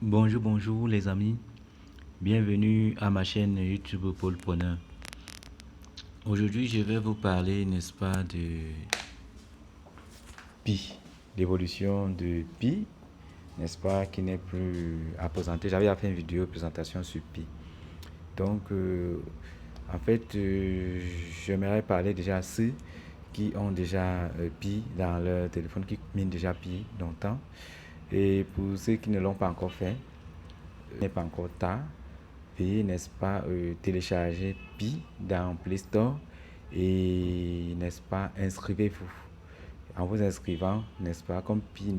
Bonjour les amis, bienvenue à ma chaîne YouTube Paul Preneur. Aujourd'hui je vais vous parler, n'est-ce pas, de Pi, l'évolution de Pi, n'est-ce pas, qui n'est plus à présenter. J'avais fait une vidéo présentation sur Pi. Donc en fait j'aimerais parler déjà à ceux qui ont déjà Pi dans leur téléphone, qui minent déjà Pi longtemps. Et pour ceux qui ne l'ont pas encore fait, n'est pas encore tard. Veuillez, n'est-ce pas, télécharger Pi dans Play Store et, n'est-ce pas, inscrivez-vous. En vous inscrivant, n'est-ce pas, comme Pi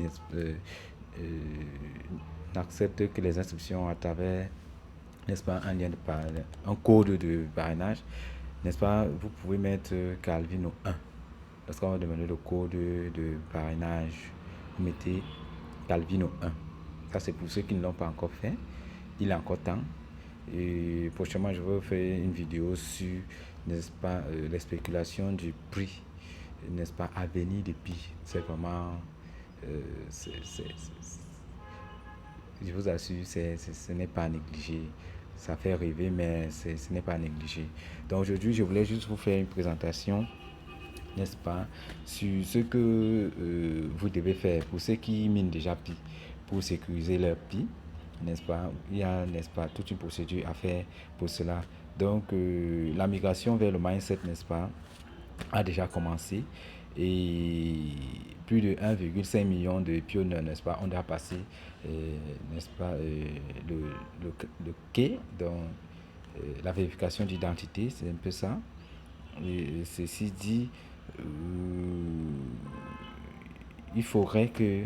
n'accepte que les inscriptions à travers, n'est-ce pas, un code de parrainage, n'est-ce pas, vous pouvez mettre Calvino 1. Lorsqu'on va demander le code de parrainage, vous mettez Calvino 1. Ça, c'est pour ceux qui ne l'ont pas encore fait. Il est encore temps. Et prochainement, je vais faire une vidéo sur, n'est-ce pas, les spéculations du prix, n'est-ce pas, à venir de Pi. C'est vraiment, je vous assure, ce n'est pas négligé. Ça fait rêver, mais ce n'est pas négligé. Donc aujourd'hui, je voulais juste vous faire une présentation, n'est-ce pas, sur ce que vous devez faire pour ceux qui minent déjà Pi, pour sécuriser leur Pi. N'est-ce pas, il y a, n'est-ce pas, toute une procédure à faire pour cela. Donc la migration vers le mindset, n'est-ce pas, a déjà commencé et plus de 1,5 million de pionniers, n'est-ce pas, on a passé, n'est-ce pas, le quai, donc la vérification d'identité, c'est un peu ça. Et ceci dit, il faudrait que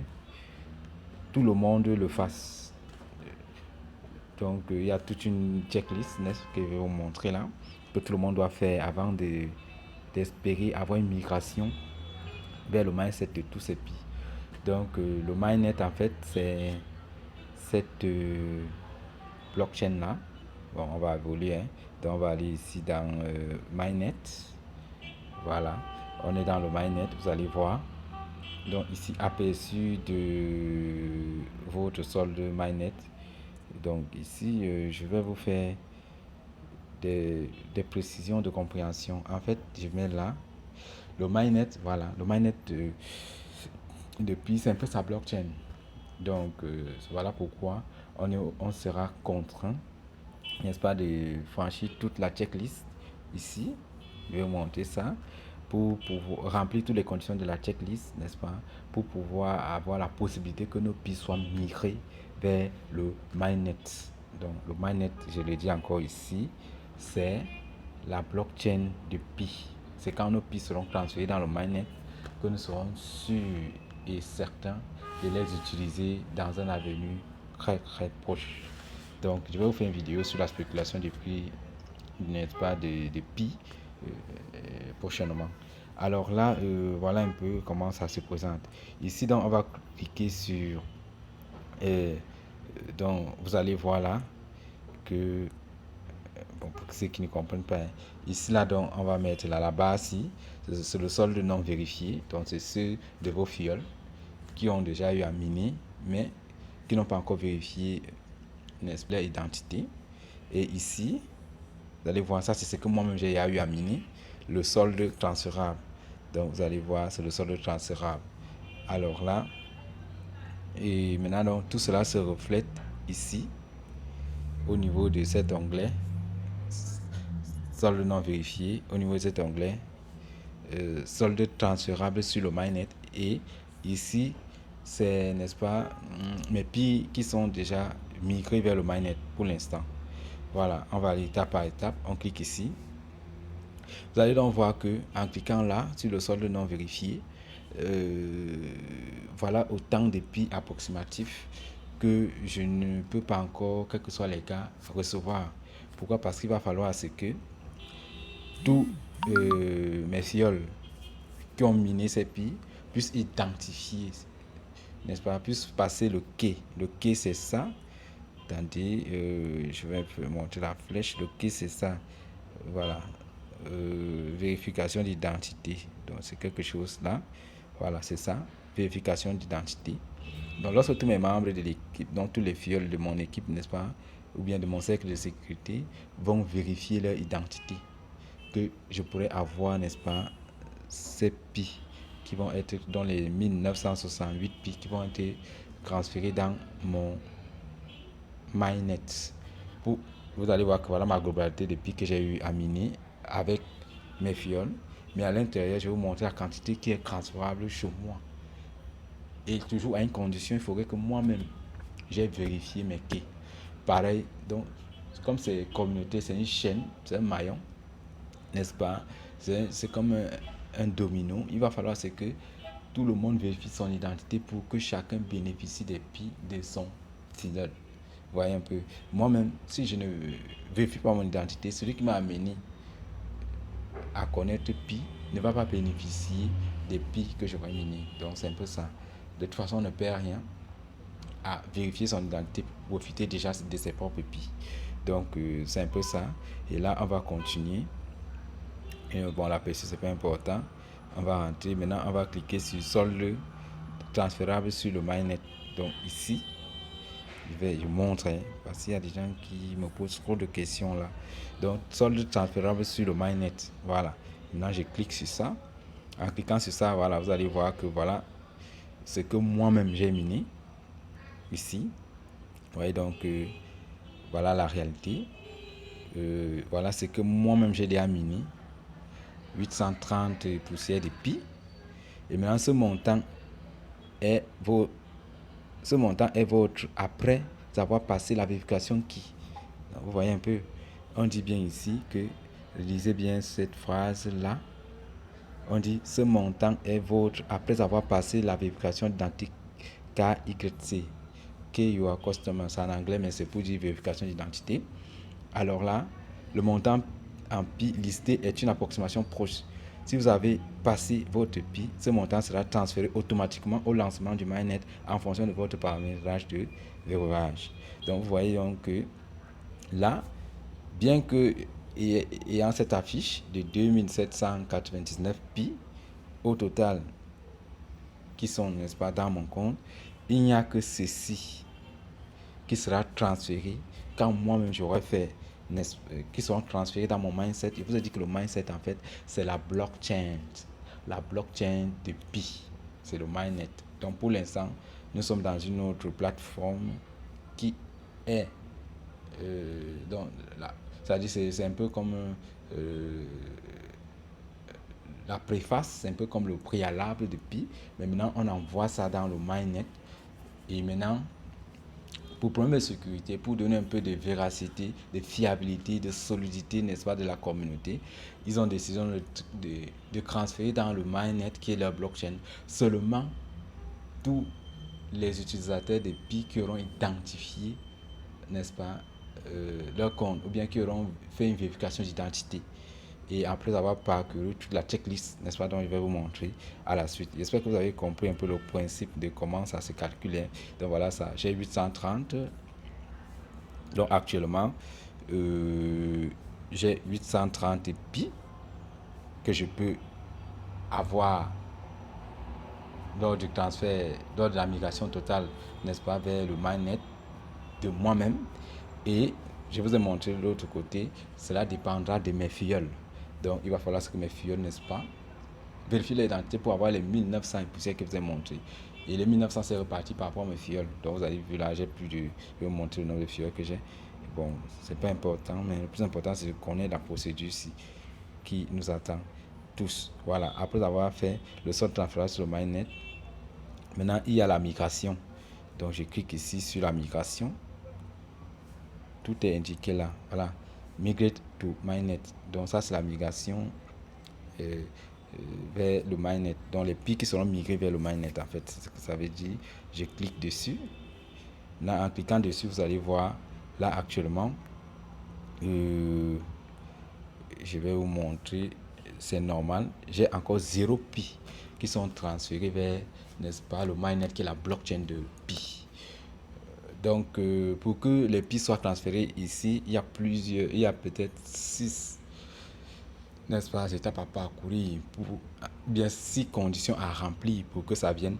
tout le monde le fasse. Donc il y a toute une checklist, n'est-ce, que je vais vous montrer là, que tout le monde doit faire avant d'espérer avoir une migration vers le mindset de tous ces pays. Donc le mindset, en fait, c'est cette blockchain là. Bon, on va évoluer, hein. Donc on va aller ici dans mindset. Voilà, on est dans le mindset, vous allez voir. Donc ici, aperçu de votre solde mindset. Donc ici, je vais vous faire des précisions de compréhension. En fait, je mets là le mainnet. Voilà, le mainnet depuis, c'est un peu sa blockchain. Donc voilà pourquoi on sera contraint, n'est-ce pas, de franchir toute la checklist ici. Je vais vous montrer ça pour remplir toutes les conditions de la checklist, n'est-ce pas, pour pouvoir avoir la possibilité que nos Pi soient migrés vers le mainnet. Donc le mainnet, je le dis encore ici, c'est la blockchain de Pi. C'est quand nos Pi seront transférés dans le mainnet que nous serons sûrs et certains de les utiliser dans un avenir très proche. Donc je vais vous faire une vidéo sur la spéculation des prix, n'est-ce pas, de Pi prochainement. Alors là, voilà un peu comment ça se présente. Ici, donc, on va cliquer sur donc vous allez voir là que bon, pour ceux qui ne comprennent pas, hein, ici là, donc on va mettre là la base ici, c'est le solde non vérifié. Donc c'est ceux de vos fioles qui ont déjà eu à miner mais qui n'ont pas encore vérifié, n'est-ce pas, l'identité. Et ici vous allez voir, ça c'est ce que moi-même j'ai eu à miner, le solde transférable. Donc vous allez voir, c'est le solde transférable. Alors là, et maintenant donc, tout cela se reflète ici au niveau de cet onglet solde non vérifié, au niveau de cet onglet solde transférable sur le mainnet. Et ici c'est, n'est-ce pas, mes Pi qui sont déjà migrés vers le mainnet pour l'instant. Voilà, on va aller étape par étape. On clique ici. Vous allez donc voir que en cliquant là sur le solde non vérifié, voilà autant de Pi approximatifs que je ne peux pas encore, quels que soient les cas, recevoir. Pourquoi? Parce qu'il va falloir ce que tous mes fioles qui ont miné ces Pi puissent identifier, n'est-ce pas, puissent passer le quai. Le quai c'est ça. Attendez, je vais montrer la flèche. Le quai c'est ça. Voilà. Vérification d'identité. Donc c'est quelque chose là. Voilà, c'est ça. Vérification d'identité. Donc, lorsque tous mes membres de l'équipe, donc tous les fioles de mon équipe, n'est-ce pas, ou bien de mon cercle de sécurité, vont vérifier leur identité, que je pourrais avoir, n'est-ce pas, ces pi qui vont être dans les 1968 pi qui vont être transférés dans mon mainnet. Vous allez voir que voilà ma globalité de pi que j'ai eu à miner avec mes fioles. Mais à l'intérieur, je vais vous montrer la quantité qui est transférable chez moi. Et toujours à une condition, il faudrait que moi-même, j'ai vérifié mes quais. Pareil, donc, comme c'est communauté, c'est une chaîne, c'est un maillon, n'est-ce pas? C'est comme un domino. Il va falloir c'est que tout le monde vérifie son identité pour que chacun bénéficie des pi de son filleul. Vous voyez un peu. Moi-même, si je ne vérifie pas mon identité, celui qui m'a amené à connaître pi ne va pas bénéficier des pi que je vais miner. Donc c'est un peu ça. De toute façon, on ne perd rien à vérifier son identité pour profiter déjà de ses propres pi. Donc c'est un peu ça. Et là, on va continuer. Et bon, l'aperçu, c'est pas important. On va rentrer. Maintenant, on va cliquer sur solde transférable sur le mainnet. Donc ici, je montre, hein, parce qu'il y a des gens qui me posent trop de questions là. Donc, solde transférable sur le mainnet. Voilà. Maintenant, je clique sur ça. En cliquant sur ça, voilà, vous allez voir que voilà ce que moi-même j'ai miné ici. Vous voyez donc, voilà la réalité. Voilà ce que moi-même j'ai déjà miné. 830 poussières de pi. Et maintenant, ce montant est votre après avoir passé la vérification qui. Donc, vous voyez un peu, on dit bien ici que, lisez bien cette phrase-là, on dit ce montant est votre après avoir passé la vérification d'identité KYC. Key Your Customer, c'est en anglais, mais c'est pour dire vérification d'identité. Alors là, le montant en pi listé est une approximation proche. Si vous avez passé votre pi, ce montant sera transféré automatiquement au lancement du mainnet en fonction de votre paramétrage de verrouillage. Donc vous voyez donc que là, bien que ayant cette affiche de 2799 pi au total qui sont, n'est-ce pas, dans mon compte, il n'y a que ceci qui sera transféré quand moi-même j'aurai fait, qui seront transférés dans mon mindset. Je vous ai dit que le mindset, en fait, c'est la blockchain. La blockchain de Pi. C'est le mindnet. Donc, pour l'instant, nous sommes dans une autre plateforme qui est. Donc, c'est-à-dire, c'est un peu comme la préface, c'est un peu comme le préalable de Pi. Mais maintenant, on envoie ça dans le mindnet. Et maintenant, pour problème de sécurité, pour donner un peu de véracité, de fiabilité, de solidité, n'est-ce pas, de la communauté, ils ont décidé de transférer dans le mainnet qui est leur blockchain seulement tous les utilisateurs de Pi qui auront identifié, n'est-ce pas, leur compte ou bien qui auront fait une vérification d'identité. Et après avoir parcouru toute la checklist, n'est-ce pas, dont je vais vous montrer à la suite. J'espère que vous avez compris un peu le principe de comment ça se calcule. Donc voilà ça, j'ai 830. Donc actuellement, j'ai 830 pi que je peux avoir lors du transfert, lors de la migration totale, n'est-ce pas, vers le mainnet de moi-même. Et je vous ai montré de l'autre côté, cela dépendra de mes filleuls. Donc il va falloir que mes filleuls, n'est-ce pas, vérifient l'identité pour avoir les 1900 poussières que je vous ai montré. Et les 1900 c'est reparti par rapport à mes filleuls. Donc vous avez vu là, j'ai plus de. Je vais vous montrer le nombre de filleuls que j'ai. Bon, c'est pas important, mais le plus important c'est de connaître la procédure ici qui nous attend tous. Voilà, après avoir fait le sort transfert sur le mainnet, maintenant il y a la migration. Donc je clique ici sur la migration. Tout est indiqué là. Voilà, migrate to mainnet. Donc ça c'est la migration vers le mainnet. Donc les pi qui seront migrés vers le mainnet, en fait, c'est ce que ça veut dire. Je clique dessus. Là, en cliquant dessus, vous allez voir là actuellement. Je vais vous montrer, c'est normal. J'ai encore 0 pi qui sont transférés vers, n'est-ce pas, le mainnet qui est la blockchain de pi. Donc, pour que les pi soient transférés ici, il y a peut-être 6, n'est-ce pas, étapes à parcourir pour bien 6 conditions à remplir pour que ça vienne,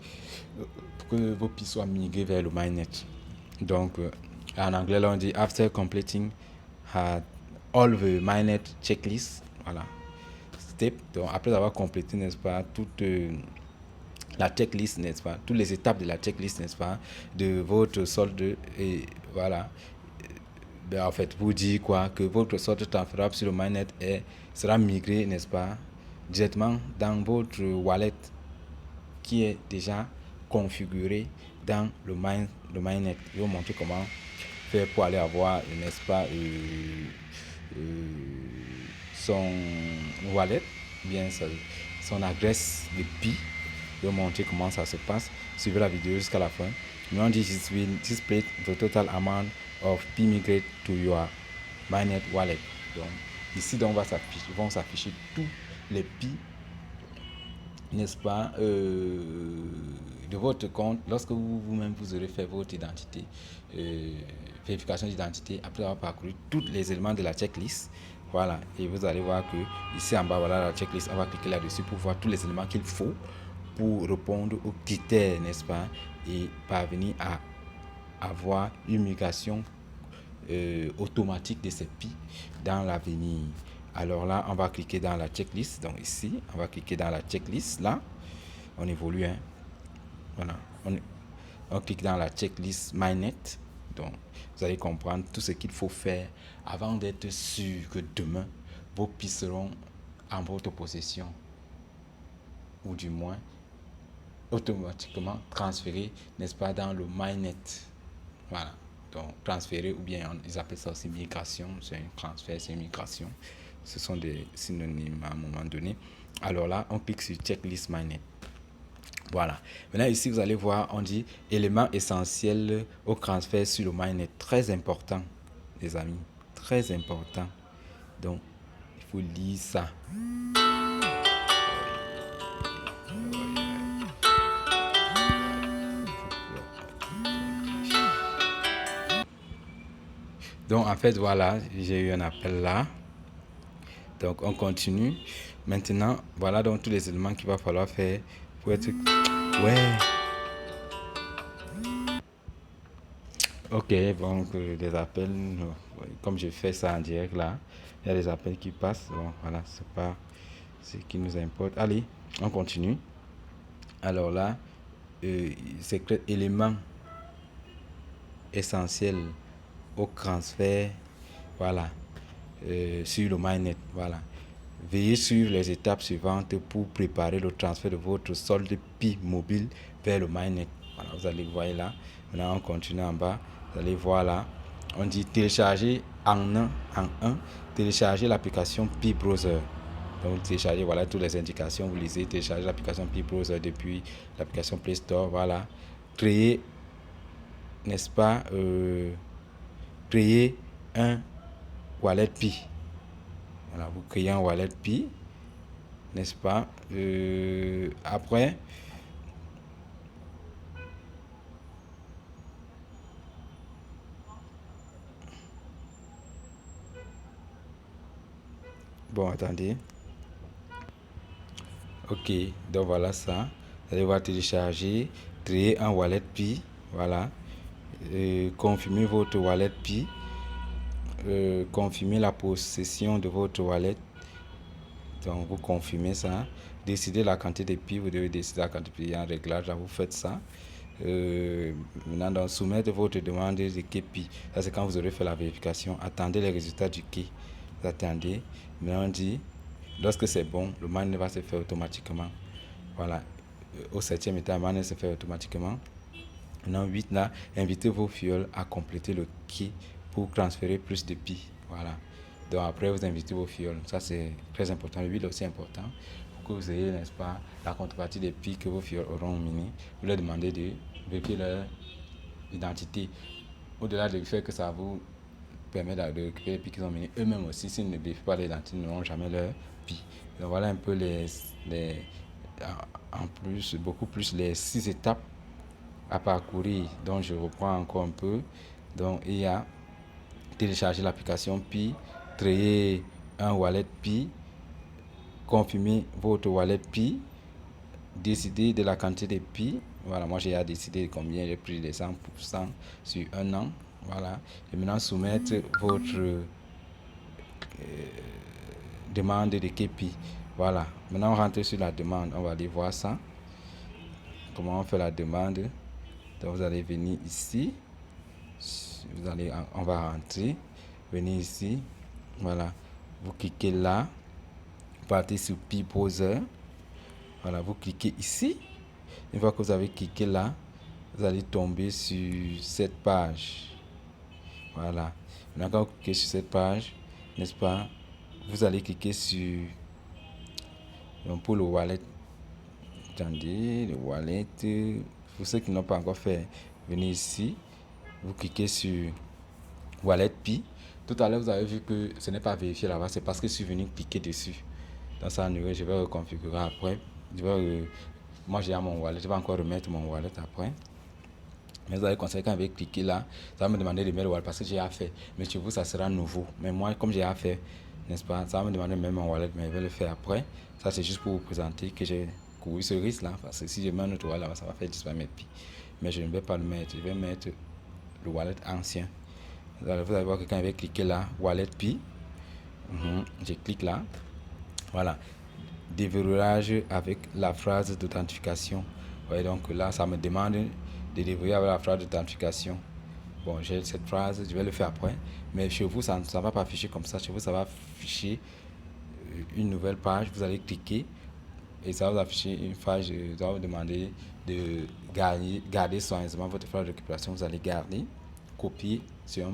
pour que vos Pi soient migrés vers le mainnet. Donc, en anglais, là, on dit after completing all the mainnet checklist. Voilà. Step. Donc, après avoir complété, n'est-ce pas, toute la checklist, n'est-ce pas, toutes les étapes de la checklist, n'est-ce pas, de votre solde, et voilà. Ben, en fait, vous dit quoi, que votre solde transférable sur le mainnet sera migré, n'est-ce pas, directement dans votre wallet qui est déjà configuré dans le mainnet. Je vais vous montrer comment faire pour aller avoir, n'est-ce pas, son wallet, bien son adresse de Pi. Je vais vous montrer comment ça se passe. Suivez la vidéo jusqu'à la fin. Nous on dit this will display the total amount of Pi migrate to your mainnet wallet. Donc ici donc vont s'afficher tous les Pi, n'est-ce pas, de votre compte lorsque vous-même vous aurez fait votre identité, vérification d'identité après avoir parcouru tous les éléments de la checklist. Voilà, et vous allez voir que ici en bas, voilà la checklist. On va cliquer là-dessus pour voir tous les éléments qu'il faut pour répondre aux critères, n'est-ce pas, et parvenir à avoir une migration automatique de ces Pi dans l'avenir. Alors là, on va cliquer dans la checklist. Donc ici, on va cliquer dans la checklist. Là, on évolue. Hein. Voilà. On clique dans la checklist mainnet. Donc, vous allez comprendre tout ce qu'il faut faire avant d'être sûr que demain, vos Pi seront en votre possession. Ou du moins, automatiquement transférés, n'est-ce pas, dans le mainnet. Voilà. Donc, transférer, ou bien ils appellent ça aussi migration. C'est un transfert, c'est une migration. Ce sont des synonymes à un moment donné. Alors là, on clique sur checklist mainnet. Voilà. Maintenant, ici, vous allez voir, on dit éléments essentiels au transfert sur le mainnet. Très important, les amis. Très important. Donc, il faut lire ça. Donc, en fait, voilà, j'ai eu un appel là. Donc, on continue. Maintenant, voilà donc tous les éléments qu'il va falloir faire pour être... Ouais. Ok, donc des appels, comme je fais ça en direct là, il y a des appels qui passent. Bon, voilà, c'est pas ce qui nous importe. Allez, on continue. Alors là, c'est élément essentiel au transfert, voilà, sur le mainnet, voilà. Veuillez suivre les étapes suivantes pour préparer le transfert de votre solde Pi mobile vers le mainnet. Voilà, vous allez voir là. Maintenant, on continue en bas. Vous allez voir là. On dit télécharger en un, télécharger l'application Pi Browser. Donc, télécharger, voilà toutes les indications. Vous lisez, télécharger l'application Pi Browser depuis l'application Play Store. Voilà. Créer, n'est-ce pas, créer un wallet Pi. Voilà, vous créez un wallet Pi, n'est-ce pas? Après, bon, attendez. Ok, donc voilà ça. Vous allez voir télécharger, créer un wallet Pi. Voilà. Confirmer votre wallet Pi. Confirmer la possession de votre wallet. Donc vous confirmez ça. Décidez la quantité de Pi. Vous devez décider la quantité de Pi en réglage. Là, vous faites ça. Maintenant, donc, soumettre votre demande de KPI. Ça, c'est quand vous aurez fait la vérification. Attendez les résultats du KPI. Vous attendez. Maintenant, on dit, lorsque c'est bon, le mainnet va se faire automatiquement. Voilà. Au 7e état, le mainnet se fait automatiquement. Maintenant, 8 là, invitez vos fioles à compléter le KPI pour transférer plus de Pi. Voilà. Donc, après, vous invitez vos fioles. Ça, c'est très important. Le 8 est aussi important. Que vous ayez, n'est-ce pas, la contrepartie des Pi que vos fioles auront miné, vous leur demandez de vérifier leur identité. Au-delà du fait que ça vous permet de récupérer les Pi qu'ils ont minés, eux-mêmes aussi, s'ils ne vérifient pas l'identité, n'auront jamais leur Pi. Donc voilà un peu en plus, beaucoup plus les 6 étapes à parcourir. Donc je reprends encore un peu. Donc il y a télécharger l'application Pi, créer un wallet Pi, confirmer votre wallet Pi, décider de la quantité de pi. Voilà, moi j'ai décidé combien j'ai pris les 100% sur un an. Voilà, et maintenant soumettre votre demande de KPI. Voilà, maintenant on rentre sur la demande, on va aller voir ça. Comment on fait la demande. Donc vous allez venir ici, on va rentrer, venir ici, voilà, vous cliquez là, vous partez sur Pi Browser, voilà, vous cliquez ici. Une fois que vous avez cliqué là, vous allez tomber sur cette page. Voilà. Maintenant, quand vous cliquez sur cette page, n'est-ce pas, vous allez cliquer sur, donc pour le wallet, attendez, le wallet, pour ceux qui n'ont pas encore fait, venez ici, vous cliquez sur Wallet Pi. Tout à l'heure, vous avez vu que ce n'est pas vérifié là-bas, c'est parce que je suis venu cliquer dessus. Dans ça, je vais reconfigurer après. Moi, j'ai mon wallet, je vais encore remettre mon wallet après. Mais vous allez constater quand je vais cliquer là, ça va me demander de mettre le wallet parce que j'ai fait. Mais chez vous, ça sera nouveau. Mais moi, comme j'ai fait, n'est-ce pas, ça va me demander de mettre mon wallet, mais je vais le faire après. Ça, c'est juste pour vous présenter que j'ai couru ce risque là. Parce que si je mets un autre wallet, ça va faire disparaître mes pi. Mais je ne vais pas le mettre. Je vais mettre le wallet ancien. Vous allez voir que quand je vais cliquer là, Wallet Pi, je clique là. Voilà. Déverrouillage avec la phrase d'authentification. Ouais, donc là, ça me demande de déverrouiller avec la phrase d'authentification. Bon, j'ai cette phrase, je vais le faire après. Mais chez vous, ça ne va pas afficher comme ça. Chez vous, ça va afficher une nouvelle page. Vous allez cliquer et ça va vous afficher une page. Ça va vous demander de garder soigneusement votre phrase de récupération. Vous allez garder, copier sur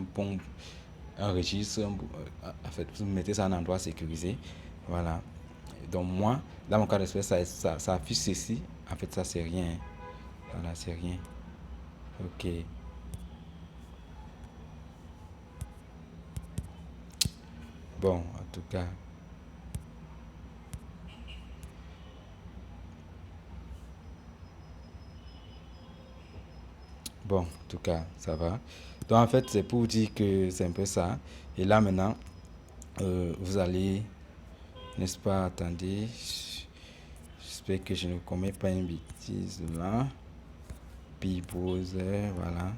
un registre. En fait, vous mettez ça en endroit sécurisé. Voilà. Donc moi, dans mon cas d'espèce, ça affiche ceci. En fait, ça c'est rien. Voilà, c'est rien. Ok. Bon, en tout cas. Bon, en tout cas, ça va. Donc en fait, c'est pour vous dire que c'est un peu ça. Et là maintenant, vous allez, n'est-ce pas, attendez. J'espère que je ne commets pas une bêtise là. Pi Browser, voilà.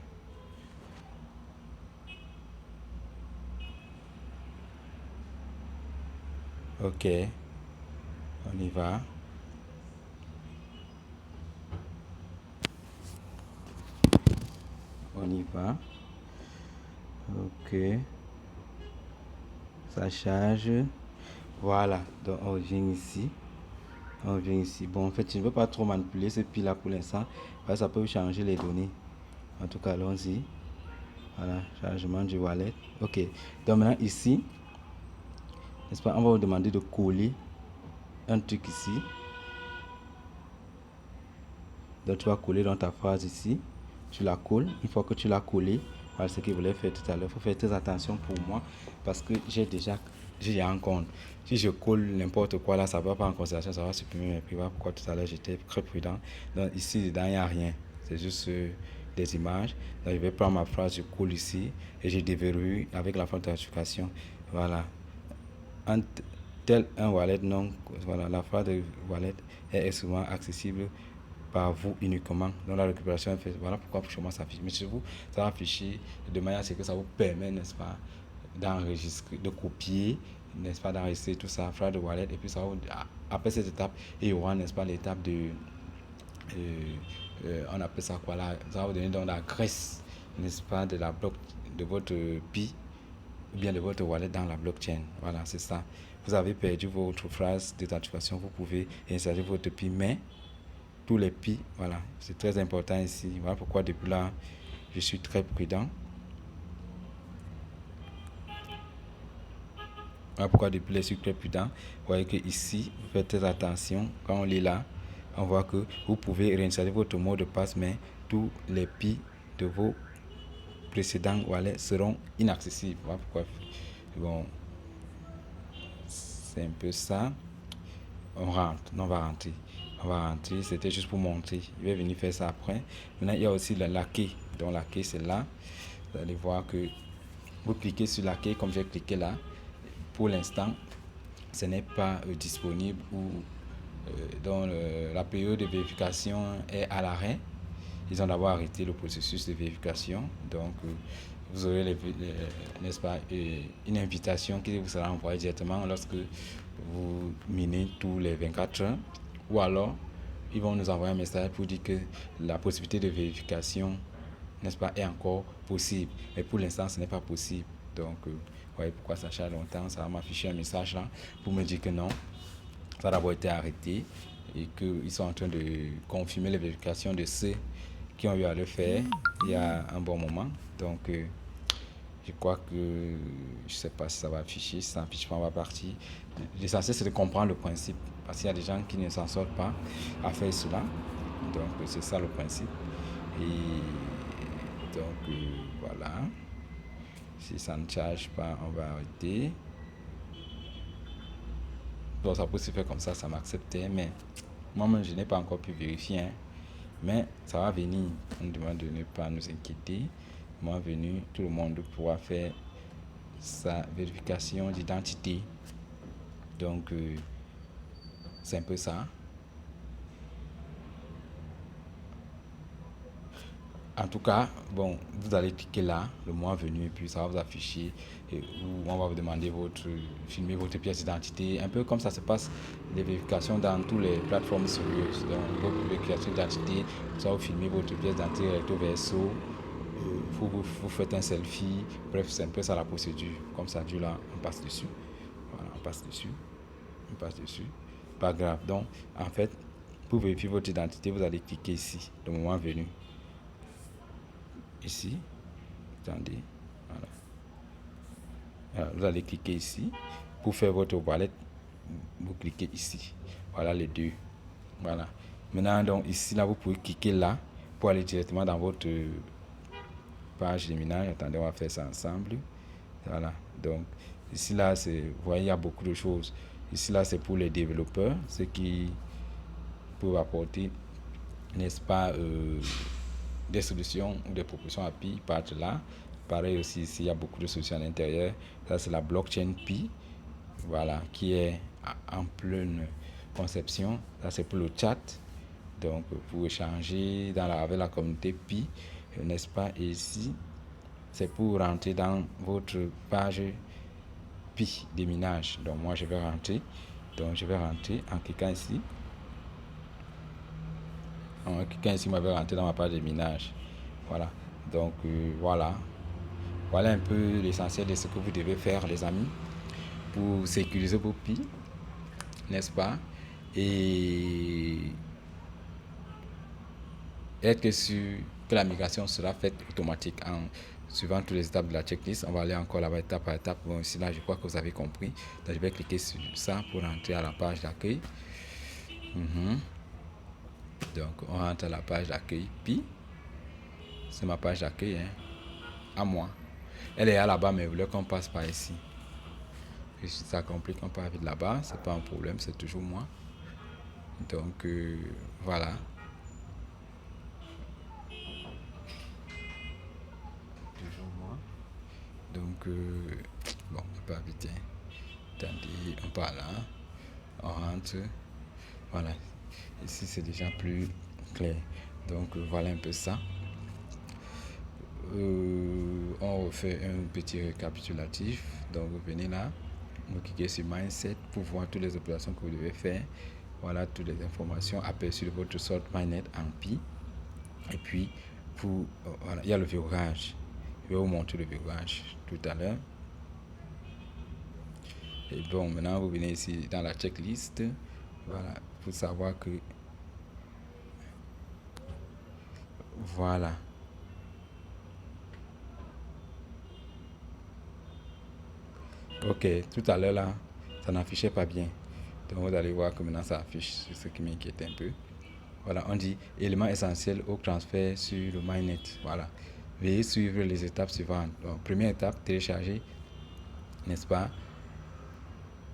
Ok, on y va. On y va. Ok. Ça charge. Voilà. Donc on vient ici. On vient ici. Bon, en fait, je ne veux pas trop manipuler ce pi là pour l'instant. Parce que ça peut changer les données. En tout cas, allons-y. Voilà. Chargement du wallet. Ok. Donc maintenant ici, n'est-ce pas, on va vous demander de coller un truc ici. Donc tu vas coller dans ta phrase ici. Tu la colles. Une fois que tu l'as collé, voilà ce qu'il voulait faire tout à l'heure. Il faut faire très attention pour moi parce que j'ai en compte. Si je colle n'importe quoi là, ça ne va pas en considération, ça va supprimer mes prix. Pourquoi tout à l'heure j'étais très prudent. Donc ici, dedans, il n'y a rien. C'est juste des images. Donc je vais prendre ma phrase, je colle ici et je déverrouille avec la authentification. Voilà. Tel un wallet non, voilà, la phrase de wallet est souvent accessible par vous uniquement. Donc la récupération est faite. Voilà pourquoi chez moi ça affiche. Mais chez vous, ça va afficher de manière à ce que ça vous permet, n'est-ce pas, d'enregistrer, de copier, n'est-ce pas, d'enregistrer tout ça, phrase de wallet. Et puis ça va, après cette étape, il y aura, n'est-ce pas, l'étape de, on appelle ça quoi là, ça va vous donner donc l'adresse, n'est-ce pas, de la bloc, de votre Pi ou bien de votre wallet dans la blockchain. Voilà, c'est ça. Vous avez perdu votre phrase d'authentification, vous pouvez insérer votre Pi, mais tous les Pi, voilà, c'est très important ici. Voilà pourquoi depuis là, je suis très prudent. Voilà pourquoi depuis là, je suis très prudent. Vous voyez que ici, vous faites très attention. Quand on lit là, on voit que vous pouvez réinsérer votre mot de passe, mais tous les Pi de vos précédents wallets seront inaccessibles. Voilà pourquoi. Bon, c'est un peu ça. On rentre, on va rentrer. On va rentrer, c'était juste pour montrer. Je vais venir faire ça après. Maintenant, il y a aussi la quai. Donc la quai, c'est là. Vous allez voir que vous cliquez sur la quai comme j'ai cliqué là. Pour l'instant, ce n'est pas disponible ou dont la période de vérification est à l'arrêt. Ils ont d'abord arrêté le processus de vérification. Donc, vous aurez, n'est-ce pas, une invitation qui vous sera envoyée directement lorsque vous minez tous les 24 heures. Ou alors, ils vont nous envoyer un message pour dire que la possibilité de vérification, n'est-ce pas, est encore possible. Mais pour l'instant, ce n'est pas possible. Donc, vous voyez pourquoi ça charge longtemps. Ça va m'afficher un message là pour me dire que non, ça a d'abord été arrêté et qu'ils sont en train de confirmer les vérifications de ceux qui ont eu à le faire il y a un bon moment. Donc, je crois que je ne sais pas si ça va afficher. Si ça n'affiche pas, on va partir. L'essentiel, c'est de comprendre le principe. Parce qu'il y a des gens qui ne s'en sortent pas à faire cela. Donc, c'est ça le principe. Et donc, voilà. Si ça ne charge pas, on va arrêter. Donc, ça peut se faire comme ça m'acceptait. Mais moi-même, je n'ai pas encore pu vérifier. Hein. Mais ça va venir. On demande de ne pas nous inquiéter. Moi venu, tout le monde pourra faire sa vérification d'identité. Donc, c'est un peu ça. En tout cas, bon, vous allez cliquer là, le mois venu, et puis ça va vous afficher, où on va vous demander filmer votre pièce d'identité, un peu comme ça se passe les vérifications dans toutes les plateformes sérieuses. Donc, votre vérification d'identité, ça va vous filmer votre pièce d'identité recto verso, vous faites un selfie, bref, c'est un peu ça la procédure. Comme ça dure là, on passe dessus. Voilà, on passe dessus. Pas grave. Donc, en fait, pour vérifier votre identité, vous allez cliquer ici, le moment venu. Ici, attendez, voilà. Vous allez cliquer ici pour faire votre wallet. Vous cliquez ici, voilà les deux. Voilà. Maintenant, donc ici là, vous pouvez cliquer là pour aller directement dans votre page de minage. Attendez, on va faire ça ensemble. Voilà. Donc ici là, c'est, vous voyez, il y a beaucoup de choses. Ici là, c'est pour les développeurs, ceux qui peuvent apporter, n'est-ce pas, des solutions ou des propositions API partent là. Pareil aussi ici, il y a beaucoup de solutions à l'intérieur. Ça, c'est la blockchain Pi, voilà, qui est en pleine conception. Ça, c'est pour le chat. Donc, pour échanger avec la communauté Pi, n'est-ce pas? Et ici, c'est pour rentrer dans votre page Pi des minages. Donc, moi, je vais rentrer. Donc, je vais rentrer en cliquant ici. Quelqu'un ici m'avait rentré dans ma page de minage. Voilà. Donc, voilà. Voilà un peu l'essentiel de ce que vous devez faire, les amis, pour sécuriser vos Pi, n'est-ce pas? Et être sûr que la migration sera faite automatique en suivant toutes les étapes de la checklist. On va aller encore là-bas étape par étape. Bon, ici là, je crois que vous avez compris. Donc, je vais cliquer sur ça pour rentrer à la page d'accueil. Donc, on rentre à la page d'accueil Pi. C'est ma page d'accueil, hein, à moi. Elle est là-bas, mais vous voulez qu'on passe par ici. Et si ça complique, on part vite là-bas. C'est pas un problème, c'est toujours moi. Donc, voilà. Toujours moi. Donc, bon, on part vite. Hein. Attendez, on part là. On rentre. Voilà. Ici, c'est déjà plus clair. Donc, voilà un peu ça. On refait un petit récapitulatif. Donc, vous venez là. Vous cliquez sur Mindset pour voir toutes les opérations que vous devez faire. Voilà toutes les informations aperçues de votre sort Mainnet en Pi. Et puis, voilà, il y a le verrouillage. Je vais vous montrer le verrouillage tout à l'heure. Et bon, maintenant, vous venez ici dans la checklist. Voilà, pour savoir que... Voilà. Ok, tout à l'heure là, ça n'affichait pas bien. Donc vous allez voir que maintenant ça affiche, c'est ce qui m'inquiète un peu. Voilà, on dit élément essentiel au transfert sur le Mainnet. Voilà. Veuillez suivre les étapes suivantes. Donc, première étape, télécharger, n'est-ce pas,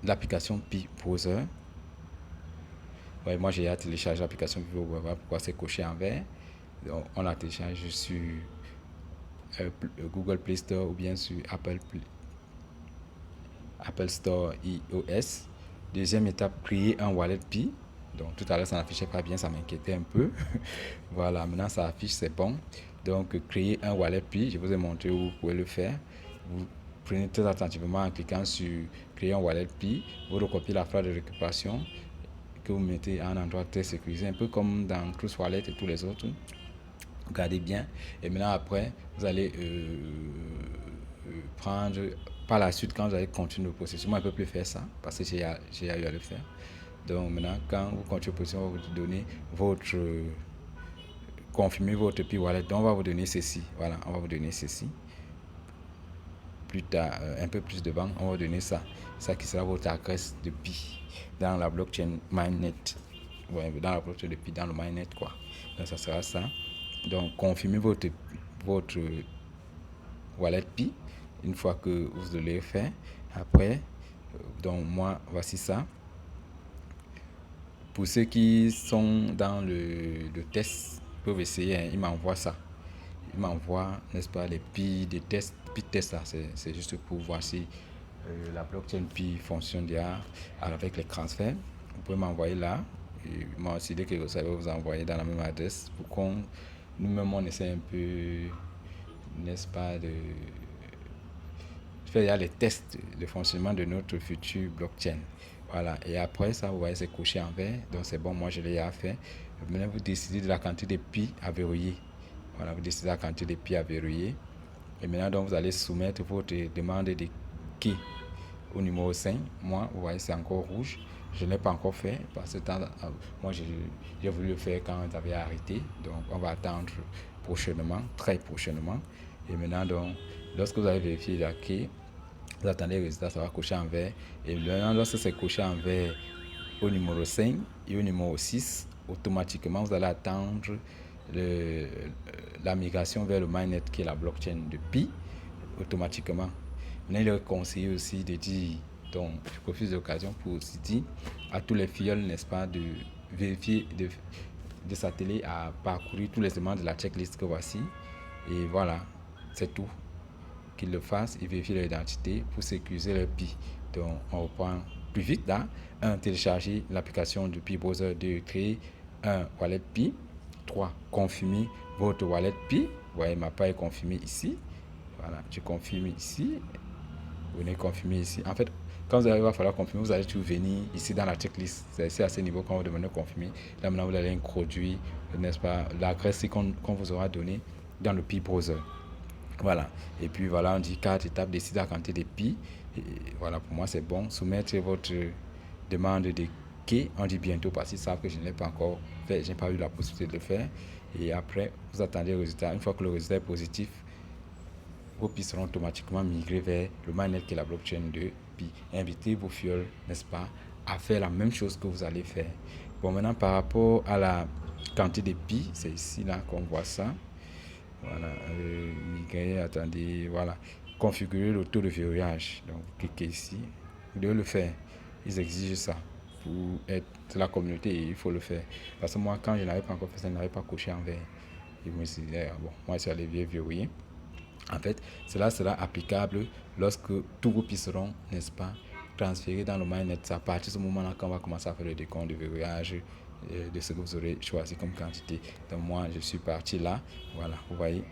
l'application Pi Browser. Ouais, moi j'ai téléchargé l'application Pi Browser. Pourquoi c'est coché en vert? Donc, on la télécharge sur Google Play Store ou bien sur Apple Store iOS. Deuxième étape, créer un wallet Pi. Donc tout à l'heure ça n'affichait pas bien, ça m'inquiétait un peu. Voilà, maintenant ça affiche, c'est bon. Donc créer un wallet Pi, je vous ai montré où vous pouvez le faire. Vous prenez très attentivement en cliquant sur créer un wallet Pi, vous recopiez la phrase de récupération que vous mettez à un endroit très sécurisé, un peu comme dans Trust Wallet et tous les autres. Regardez bien. Et maintenant après, vous allez prendre par la suite quand vous allez continuer le processus. Moi, je ne peux plus faire ça parce que j'ai eu à le faire. Donc maintenant, quand vous continuez le processus, on va vous donner votre confirmer votre Pi Wallet. Donc on va vous donner ceci. Voilà, on va vous donner ceci. Plus tard, un peu plus devant, on va vous donner ça. Ça qui sera votre adresse de Pi dans la blockchain Mainnet. Ouais, dans la blockchain de Pi, dans le Mainnet quoi. Donc ça sera ça. Donc confirmez votre wallet Pi une fois que vous l'avez fait. Après, donc moi, voici ça. Pour ceux qui sont dans le test, peuvent essayer, hein, ils m'envoient ça. Ils m'envoient, n'est-ce pas, les Pi des tests. Pi test là, c'est juste pour voir si la blockchain Pi fonctionne déjà avec les transferts. Vous pouvez m'envoyer là. Et moi aussi, dès que vous savez, vous envoyer dans la même adresse pour qu'on nous-mêmes on essaie un peu, n'est-ce pas, de faire les tests de fonctionnement de notre future blockchain. Voilà, et après ça, vous voyez, c'est coché en vert, donc c'est bon, moi je l'ai déjà fait. Maintenant, vous décidez de la quantité de Pi à verrouiller. Voilà, vous décidez de la quantité de Pi à verrouiller. Et maintenant, donc, vous allez soumettre votre demande de key au numéro 5. Moi, vous voyez, c'est encore rouge. Je ne l'ai pas encore fait parce que moi, j'ai voulu le faire quand vous avez arrêté. Donc, on va attendre prochainement, très prochainement. Et maintenant, donc, lorsque vous avez vérifié la key, vous attendez le résultat, ça va cocher en vert. Et maintenant, lorsque c'est coché en vert au numéro 5 et au numéro 6, automatiquement, vous allez attendre la migration vers le mainnet qui est la blockchain de Pi, automatiquement. Maintenant, il est conseillé aussi de dire, donc je profite de l'occasion pour aussi dire à tous les filleuls, n'est-ce pas, de vérifier, de s'atteler à parcourir tous les éléments de la checklist que voici. Et voilà, c'est tout. Qu'ils le fassent et vérifient leur identité pour sécuriser leur Pi. Donc, on reprend plus vite là. 1. Télécharger l'application du Pi Browser. 2. Créer un wallet Pi. 3. Confirmer votre wallet Pi. Vous voyez, ma part est confirmée ici. Voilà, je confirme ici. Vous venez confirmer ici. En fait, quand vous allez, va falloir confirmer, vous allez toujours venir ici dans la checklist. C'est à ce niveau quand vous demandez confirmer. Là maintenant, vous allez introduire, n'est-ce pas, l'adresse qu'on vous aura donnée dans le Pi Browser. Voilà. Et puis voilà, on dit 4 étapes, décider la quantité de Pi. Et voilà, pour moi c'est bon. Soumettre votre demande de key. On dit bientôt parce qu'ils savent que je ne l'ai pas encore fait. Je n'ai pas eu la possibilité de le faire. Et après, vous attendez le résultat. Une fois que le résultat est positif, vos Pi seront automatiquement migrés vers le mainnet qui est la blockchain de Pi. Invitez vos fioles, n'est-ce pas, à faire la même chose que vous allez faire. Bon, maintenant par rapport à la quantité de Pi, c'est ici là qu'on voit ça. Voilà, migrer, attendez, voilà. Configurer le taux de verrouillage. Donc, vous cliquez ici. Vous devez le faire. Ils exigent ça pour être la communauté et il faut le faire. Parce que moi, quand je n'avais pas encore fait ça, je n'avais pas coché en vert. Et je me suis dit, bon, moi, je suis allé verrouiller. En fait, cela sera applicable lorsque tous vos Pi seront, n'est-ce pas, transférés dans le mainnet. À partir de ce moment-là, quand on va commencer à faire le décompte de verrouillage de ce que vous aurez choisi comme quantité. Donc moi, je suis parti là. Voilà, vous voyez.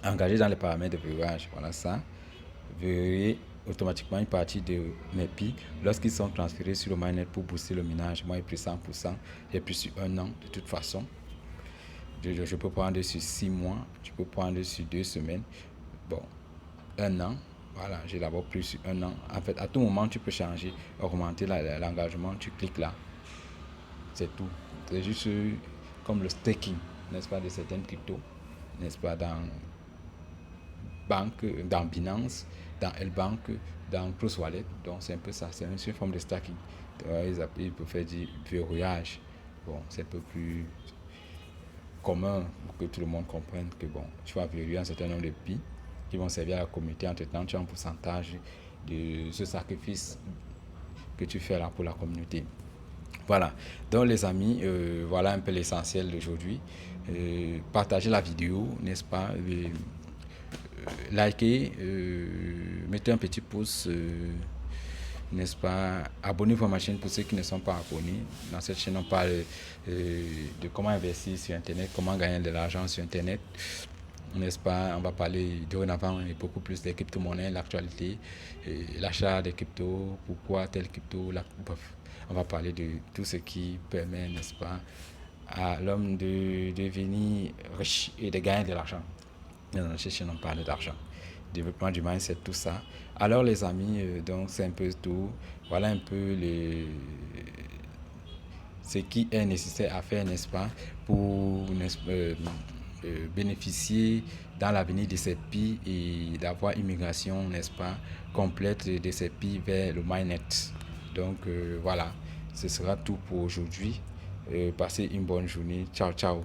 Engagé dans les paramètres de verrouillage. Voilà ça. Verrouiller automatiquement une partie de mes Pi lorsqu'ils sont transférés sur le mainnet pour booster le minage. Moi, j'ai pris 100%. J'ai pris sur un an de toute façon. Je peux prendre sur 6 mois, je peux prendre sur 2 semaines. Bon, un an, voilà, j'ai d'abord plus sur un an. En fait, à tout moment, tu peux changer, augmenter l'engagement, tu cliques là. C'est tout. C'est juste comme le staking, n'est-ce pas, de certaines cryptos, n'est-ce pas, dans banque, dans Binance, dans L-Bank, dans Trust Wallet. Donc, c'est un peu ça, c'est une forme de staking. Ils peuvent faire du verrouillage. Bon, c'est un peu plus commun pour que tout le monde comprenne que bon, tu vas verrouiller un certain nombre de Pi qui vont servir à la communauté. Entre-temps, tu as un pourcentage de ce sacrifice que tu fais là pour la communauté. Voilà, donc les amis, voilà un peu l'essentiel d'aujourd'hui. Partagez la vidéo, n'est-ce pas, likez, mettez un petit pouce, n'est-ce pas? Abonnez-vous à ma chaîne pour ceux qui ne sont pas abonnés. Dans cette chaîne, on parle de comment investir sur Internet, comment gagner de l'argent sur Internet, n'est-ce pas? On va parler dorénavant et beaucoup plus des crypto-monnaies, l'actualité, l'achat des cryptos, pourquoi telle crypto, bref, on va parler de tout ce qui permet, n'est-ce pas, à l'homme de devenir riche et de gagner de l'argent. Dans cette chaîne, on parle d'argent, développement du mindset, tout ça. Alors les amis, donc c'est un peu tout. Voilà un peu ce qui est nécessaire à faire, n'est-ce pas, pour bénéficier dans l'avenir de ces pays et d'avoir une migration, n'est-ce pas, complète de ces pays vers le MyNet. Donc voilà, ce sera tout pour aujourd'hui. Passez une bonne journée. Ciao, ciao.